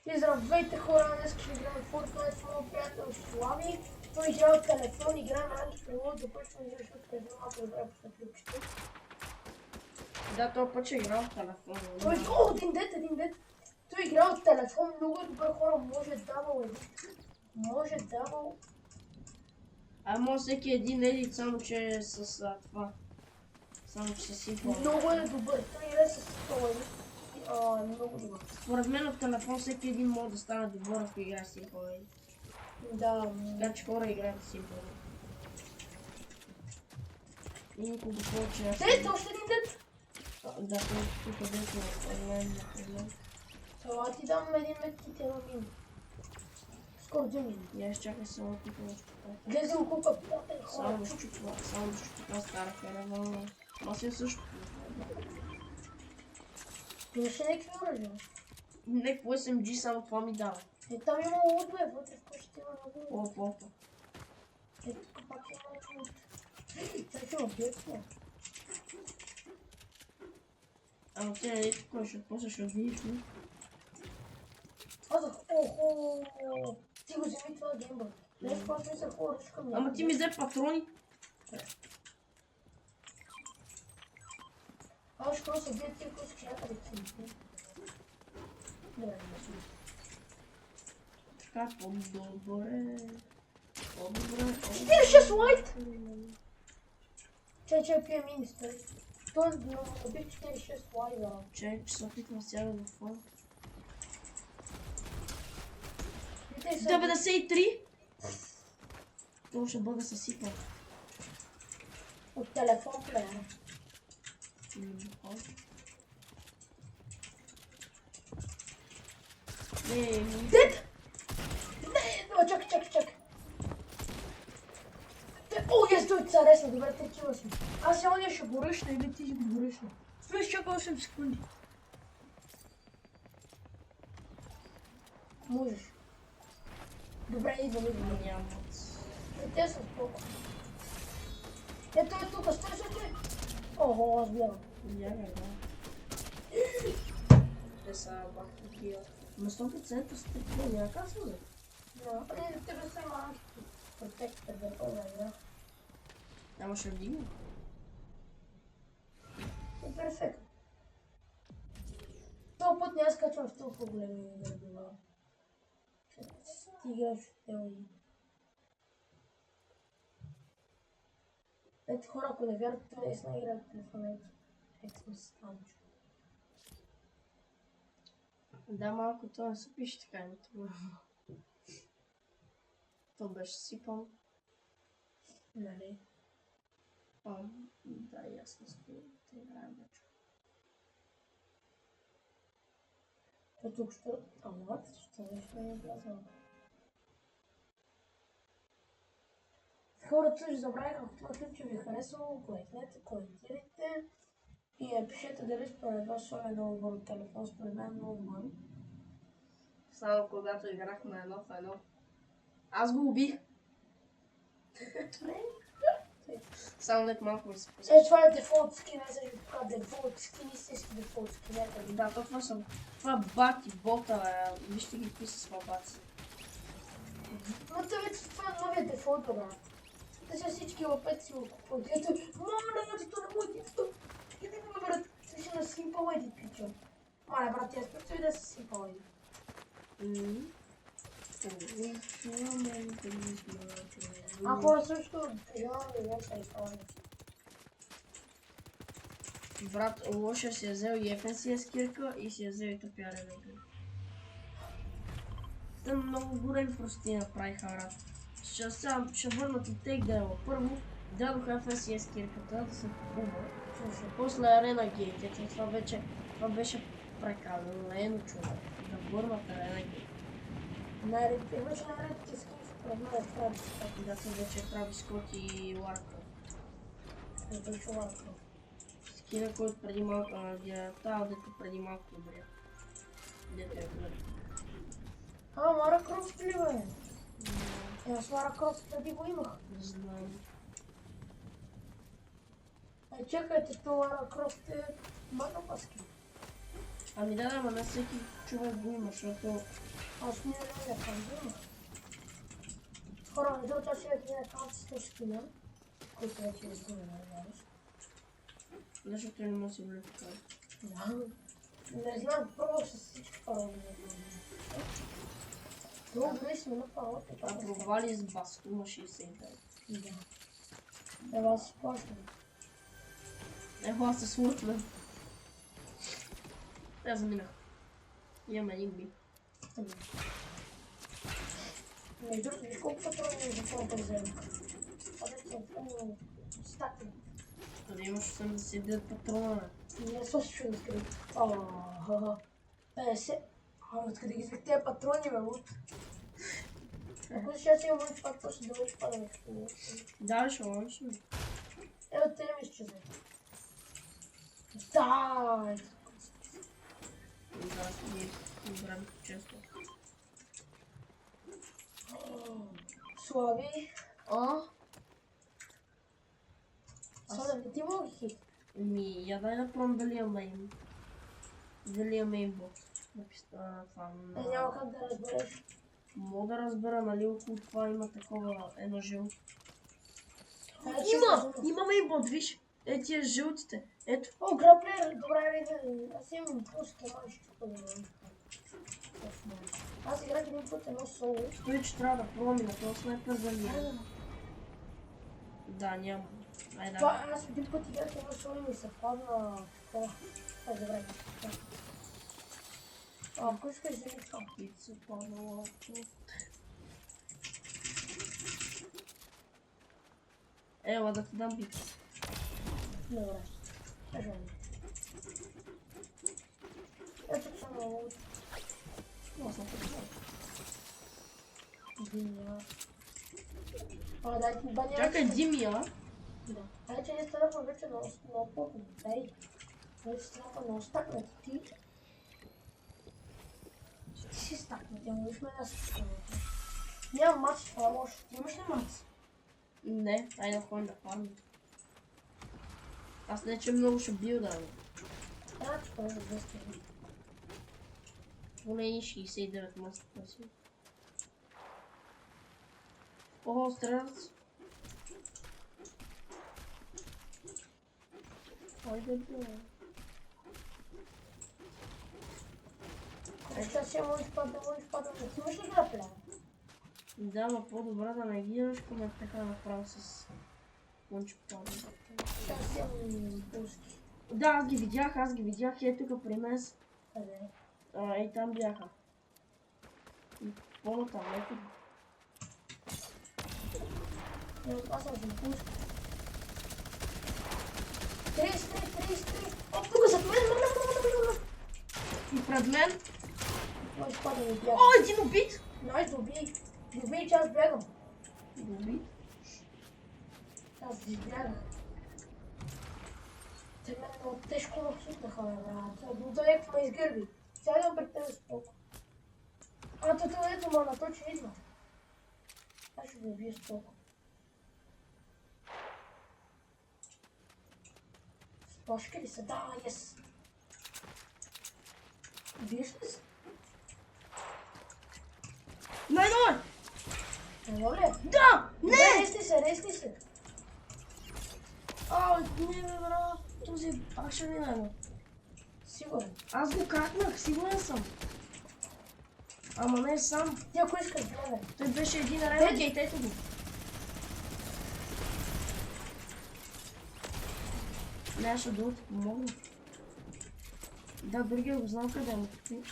И здравейте хора, днес ще играем в Fortnite с моят приятел Слави. Той играе от телефон, играе на антипривод, започваме защото къде малко играе по светлючето. Да, този път ще играм в телефон. О, един дет! Той играе от телефон, много е добър хора, може дабъл едит. Може дабъл... Може всеки един едит, само че с това. Само че с симпъл. Много е добър, той играе с това едит. Много добър. Според мен от телефон всеки един може да стане добър, ако играе с симпъл едит. Да. Така че хора играят с симпъл едит. И никога повече... Дет, още един дет! Да, тук дето е мен. Това ти дам един медкит, едно мин. Скоро дюмин. Я изчакай само тук нещо. Гледай го колко приятели хора. Само ще чупва стара каравана. Аз я също. Имаше някакви оръжия. Някакво SMG, само това ми дава. Там има лудове, вътре в къщата има много. Опа. Тук пак има луд. Сега ще убият ме. Ама ти не тук, защото после ще видиш ми. Казах, охо! Ти го вземи това геймбър. Нещо, когато мисля хора, ще към Ама ти ми взе патрони. Аз ще се бия тия, които ще ята да ти. Добре, не си. Така, по-добре. 46 лайт! Чай, пия мини, стой. Той убих 46 лайта. Чай, че се опитвам сега да го фон. 93! Това ще бъда съсипан. От телефон плеера. Дед! Не, чакай. О, yes, той са ресна, добре, 3 кила сме. Аз сега не ще го ръшна или ти ще го ръшна. Стой, изчакай 8 секунди. Можеш. Добре, идвам. Няма. Те са толкова. Ето е тук, стой. Ого, аз гледам. Няма, да. Те са бахти кила. На 100% сте кила, няма как се взе? Да, не, тебе са малки. Протектите да по-добре. Ама ще вдигна. Е перфектно. Този път няма скачвам в толкова големи градове. Ти играеш в теории. Ето хора, ако не вярвате, наистина играят в телефона. Ексмис Станчо. Да, малко това не се пише така името. То беше сипан. Нали? Да, ясно спи. Те играем вече. Тук що... Ама, що нещо не е влязало. Хората също забравиха, ако това клипче ви е харесало, лайкнете, коментирайте и пишете дали според вас шоу е много добър телефон, според мен много добър. Само когато играхме едно в едно. Аз го убих. Само лек малко ми се пуска. Това е дефолт скин, аз ще ви покажа дефолт скин, истински дефолт скин. Да, това съм. Това е бати, бота, бе. Вижте ги какви са това бати. Но това е новия дефолт, брат. Те са всички лапети си го купуват. Ето, мама, то не може да иди го, брат. Се ще на Simple Edit, пичо. Мале, брат, аз предстои да се Simple Edit. А хора също желам да играем с изпълнение. Брат, лоша си е взел и ефенсия скирка и си е взел и топярена игра. Те много големи прости направиха, брат. Ще върнат и тейкдайла. Първо дадоха ефенсия скирката да се купува. После арена гейт. Това беше прекалено, не е на човек. Да върнат арена гейт. Имаш най-редките скини според мен е Travis Scott. Да, това вече е Travis Scott и Warcraft. Не беше Warcraft. Скина, който преди малко тази, дето преди малко добре. Дето е добре. Лара Крофт ли бе? Аз Лара Крофт преди го имах. Не знам. Чакайте, то Лара Крофт е много паски. Ами да, ама не всеки човек го има, защото... Аз не казвам. Хора, между това човек не казва с скина, който вече изгубя, знаеш. Защото не може да си влезе така. Да. Не знам, пробвах с всички пароли. Добре сме на паролите. А провали с Бастума 69. Да. Ева аз си плащам. Ево аз се случвам. Аз заминах. Имам един би. Между другото, виж колко патрони за това да взема. Това да се помня статия. Да имаш 89 патрона. Не са се чули скри. 50. Откъде ги взех тези патрони, бе, лут? Ако сега си имам пак точно да учи пада нещо. Да, ще лънчи. Ево те ми изчезна. Да! Да, ние избрали често. Слави. А? Слави, ти мога ги хит. Я дай да пробвам дали има им. Дали има им бот. Това Няма как да разбереш. мога да разбера, нали около това има такова едно жълто. Има! Има мейнбот, виж! Е, тия жълтите. Ето. О, граплер, добре, аз имам пуски, май ще да. Аз играх един път едно соло. Той, че трябва да пробвам и на този снайпер за лия. Да, няма. Айде. Аз един път играх едно соло и ми се падна такова. Ай, добре. Ако искаш да ми това. Пица, падала. Ела да ти дам пица. Добре. Кажа ми. Ето това много. Аз съм подбал. Димия. Дай ти баня. Чакай, Димия. Да. Ай, че не станахме вече много плотно. Дай. Вече станахме много стакнати. Ти си стакнати, ама виж ме да се стакнати. Нямам мац, това е лошо. Ти имаш ли мац? Не, айде да ходим да фармим. Аз не че много ще билда. Да, че това е за 200. Поне и 69 маста си. О, стрелец. Айде бе. Сейчас я можешь подумать. Ти имаш ли грапля? Да, но по-добре да не ги ръшкаме така направо с лънчо плана. Сейчас имам пуски. Да, аз ги видях и е тук при мен. Къде? И там бяха. И по-натам, ето. Аз съм за пуски. 33. О, тук зад мен. И пред мен. Може па да ми бягам. О, един убит! Найс, добий, че аз бягам. Убит? Аз избягах. Те мен много тежко ме хитнаха, бе, брат. Но той ме изгърби. Сега идвам пред тебе споко. Това ето мана, той че идва. Аз ще го убия споко. Сплашки ли са? Да, ес. Виж ли се? Най-нове! Ево ли? Да! Не! Ресни се. Не, бе, бра. Този ще ми найма. Сигурен. Аз го кракнах, сигурен съм. Ама не сам. Ти ако искаш, гледай. Той беше един ренегейт, ето го. Не, ще да ти помогна. Да, другия го знам къде му такви.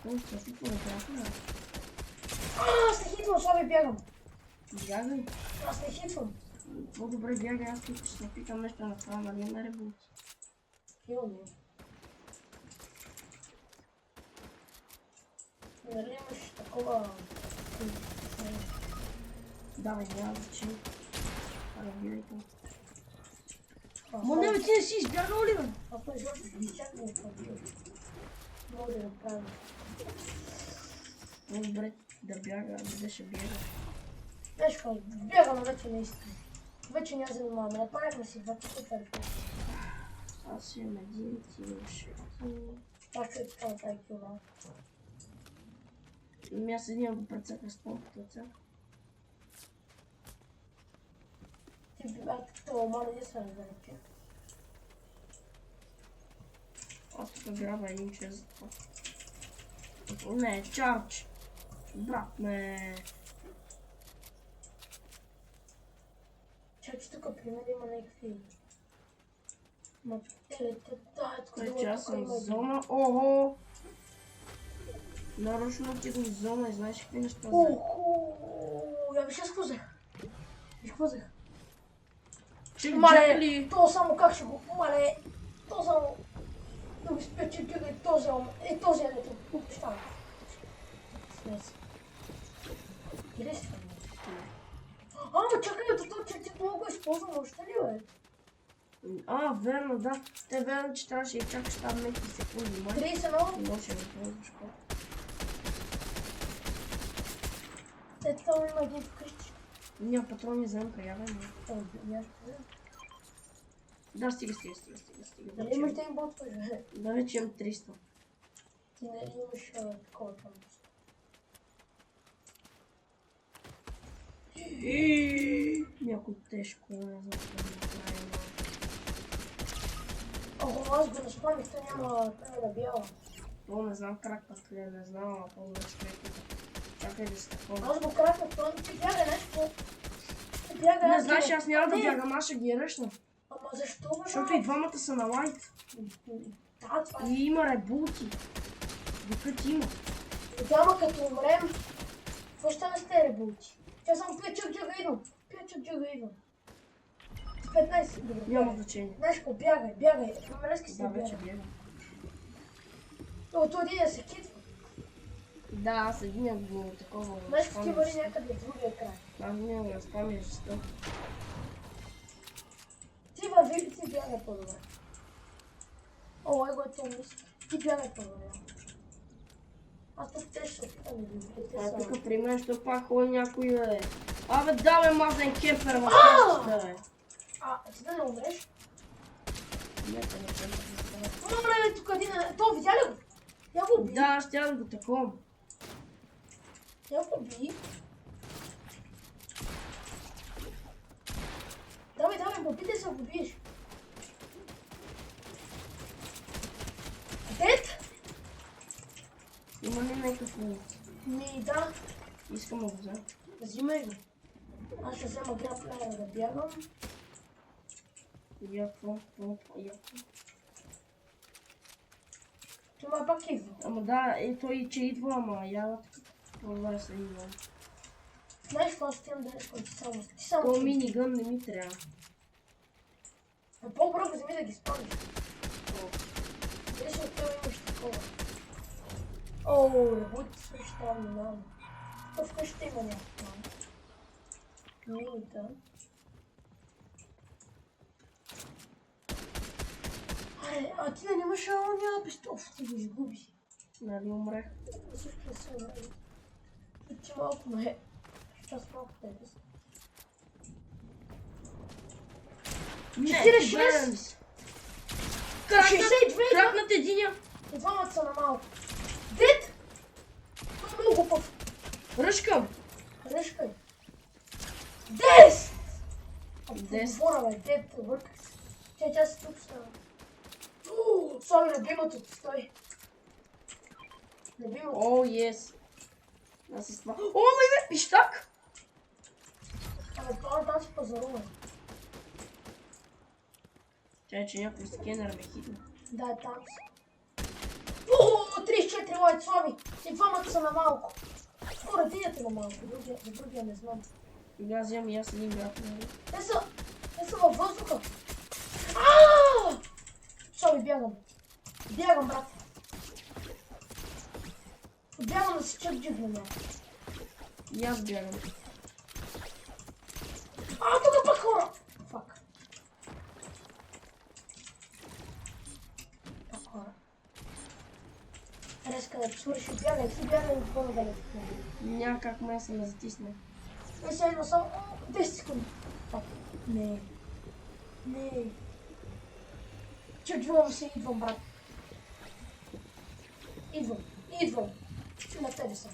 Той ще се поръчава. Аз не хитвам, слаби бягам. Бягай. Аз не хитвам. По-добре бягай, аз тук ще се питам нещо на това, нали има ребути. Имам. Нали имаш такова... Давай, няма значение. Гледайте. Не, бе, ти не си избягал ли, бе? Ако е жълто, ще изчакам да побия. Мога да направя. По-добре да бяга, да ще бяга. Виж какво, бягаме вече наистина. Вече няма занимаваме. Направихме си два часа. Аз имам един, ти имаш един. Аз човек това тази кила. Аз един го прецаках с помпата от сега. Ти бях това мали не се разберете. Аз тук граба един чрез за това. Не, чарч. Брат, не. Чакай, че тук при мен има някакви... Ма, Той че аз съм в зона. Ого! Нарочно ти го в зона и знаеш какви неща взех. Я виж аз какво взех. Виж какво взех. Мале ли? То само как ще го... Мале, то само... Да ми спя, че гледай този този е лето. Става. Смес. Къде си? Ама чакай, че ти много го използвам още ли, бе? Верно, да. Те верно, че трябваше и чакаш там метри секунди, май. 30 много? Може да ползваш какво. Там има един вкъщи. Няма патрони за прияване. Да, стига. Дали имаш да им ботваш, бе? Да, вече имам 300. Ти не имаш такова там. Някой тежко, не знам какво да направим. Ого, аз го наспомних, то няма да бяла. То не знам кракват ли, не знам, а по-вече чакай да се такова. Аз го краквах, то ти бяга нещо. Ти бяга, Не знаеш, аз няма да бягам, аз ще ги ръшна. Ама защо, бе? Защото и двамата са на лайт. Да, това е. И има ребулти. Докато има. Няма като умрем. Какво ще стане с тези ребулти? Тя само пия идвам. Идвам. 15, добре. Няма значение. Знаеш какво, бягай. Мръзки се Да, вече бягай. бягам. То един се китва. Да, аз един го такова. Знаеш какво ти вали някъде в другия край. Аз не го спомняш защо. Ти върви, ти бягай по-добре. О, его е това мисля. Ти бягай по-добре. Аз тук те ще опитам да ги А тук при мен ще пак ходи някой да е. Абе, да бе, мазен кемпер в къщата, бе. Ти да не умреш? Не, не кемпер. Бе, тук един е... То, видя ли го? Я го уби. Да, ще да го такова. Я го уби. Давай, попитай се, го биеш. Дед? Има ли някакъв лук? Да. Искам да го взема. Взимай го. Аз ще взема граплера да бягам. Яко. Това пак идва. Ама да, той че идва, ама я това се идва. Знаеш какво ще имам да ти само... То минигън не ми трябва. По-бързо вземи да ги спомниш. Дали ще от това имаш такова. Работи също там минавам. То вкъщи има някаква. Минута. Ти не нямаш няма пистол. Ти го изгуби. Нали умрех? Също не се умре. Ти малко ме. Час малко те е. 46! Кракнат единия! И двамата са на малко. Дед! Това е много пък. Ръшкам! Ръшкай. 10! 10. Говоря, бе, дед, въркай се. Тя си тук става. Слави любимото ти, стой. Любимото. О, ес! Аз си това. О, ме пищак! Абе, това там си пазарува. Че някой скенер ме хитна. Да, е там си. 34 лайт, Слави! И двамата са на малко. Скоро динете на малко, за другия не знам. Сега вземам и аз един град. Те са във въздуха. Слави, бягам. Бягам, брат. Бягам да си чак джигна някой. И аз бягам. Тук пък хора! Фак. Пак хора. Резка да свърши, бягай, ти бягай от по-надалеч. Няма как ме се ме затисне. Сега има само 10 секунди. Фак. Не. Чаквам се, идвам, брат. Идвам. Чу на тебе съм.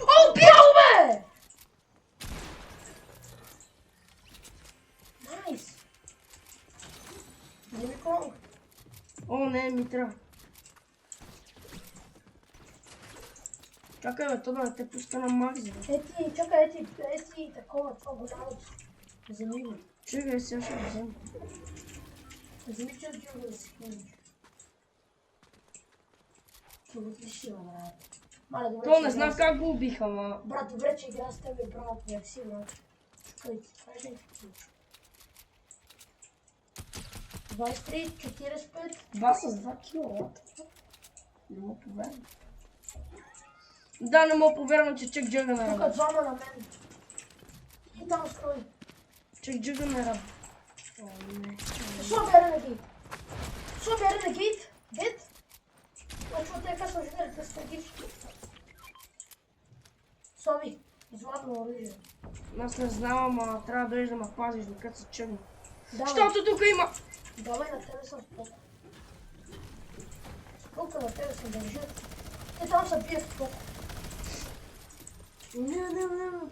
О, бял, бе! Найс. Вземи кронг. О, не, ми трябва. Чакай, бе, то да не те пуска на макс, бе. Чакай, ети, такова, това голямото. Вземи го. Чакай, сега ще го взема. Вземи че от да си хваниш. Ти го отлишила, брат. Мале, добре, То че не знам игра с- как го убих, ама... Брат, добре, че игра с тебе, браво, мерси, брат. Чакай, кажи някакви. 23, 45. Два с 2 киловата. Не мога повярвам. Да, не мога повярвам, че чек джъга не Тук работи. двама на мен. И там строй. Чек джъга не работи. О, не. Защо бе Ренегейт? Защо бе Ренегейт? Дед? Значи от те казва женерите с трагички. Соби, златно оръжие. Аз не знам, ама трябва да идеш да ме пазиш, докато се чъгна. Давай, Щото тук има! давай на тебе съм спока. Спока на тебе съм държа. Те там са бият спока. Не,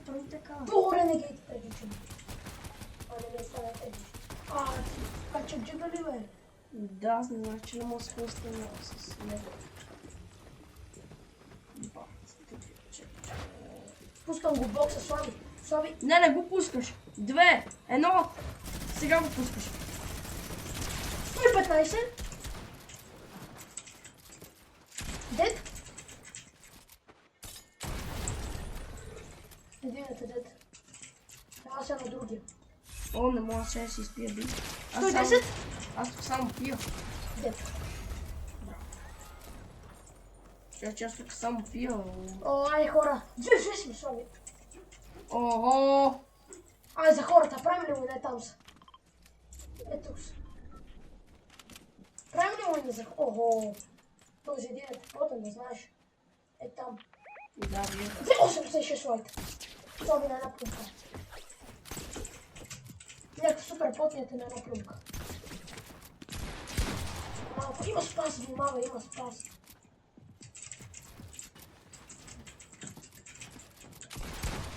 прави така. Долу Ренегейт трагичен. А не ме стане трагичен. Кача джига ли бе? Да, аз не знам, че не мога да се остана с него. Пускам го в бокса, слаби. Слаби. Не го пускаш. 2, 1. Сега го пускаш. 115. Дед. Едината дед. Аз съм на другия. О, не мога сега да си изпия би. 110. Аз тук само пия. Дед. Аз тук само пия. О, ай хора. Две сме слаби. Ого! Ай за хората, правим ли му не там са? Ето са. Правим ли му не за... Ого. Този един е потен, да знаеш. Е там. Да, вие. 286 лайка. Това ми на една плюмка. Някакъв супер потният е на една плюмка. Малко. Има спас, внимавай, има спас.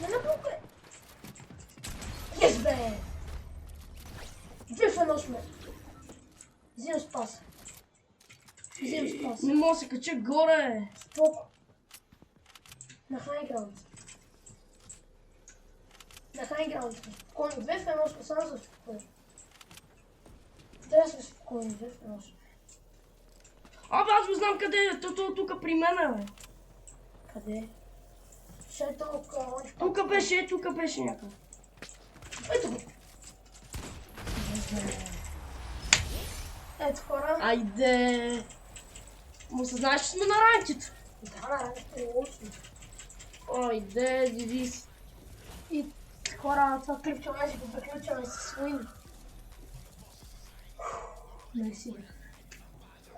На една плюмка е. Yes, бе! 2 в 1 сме. Взимам спас. Взимам спас. Не мога да се кача горе. Споко. На хайграунд. На хайграунд сме спокойни. 2 в 1 сме, само за спокойни. Трябва да сме спокойни, 2 в 1 сме. Абе, аз го знам къде е. То тук при мен, бе. Къде? Ще е толкова... Тук беше някакъв. Ето го! Ето хора. Айде. Му се знаеш, че сме на ранкет. Да, на ранкето е лошо. Айде, дивис. И хора, това клипче може да приключваме с Win. Мерси, бе.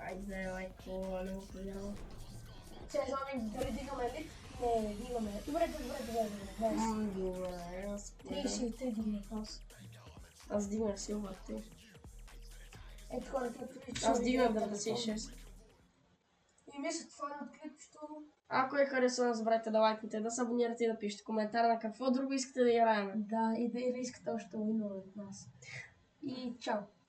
Айде, лайко, не го повярвам. Сега знаме дали дигаме ли? Не, дигаме. Добре. Добре, аз 33 дигнах аз. Аз дигнах силвър 3. Ето хората приключваме. Аз дигнах 96. И мисля това е клипчето. Ако е харесало, не забравяйте да лайкнете, да се абонирате и да пишете коментар на какво друго искате да играем. Да, и да искате още уинове от нас. И чао!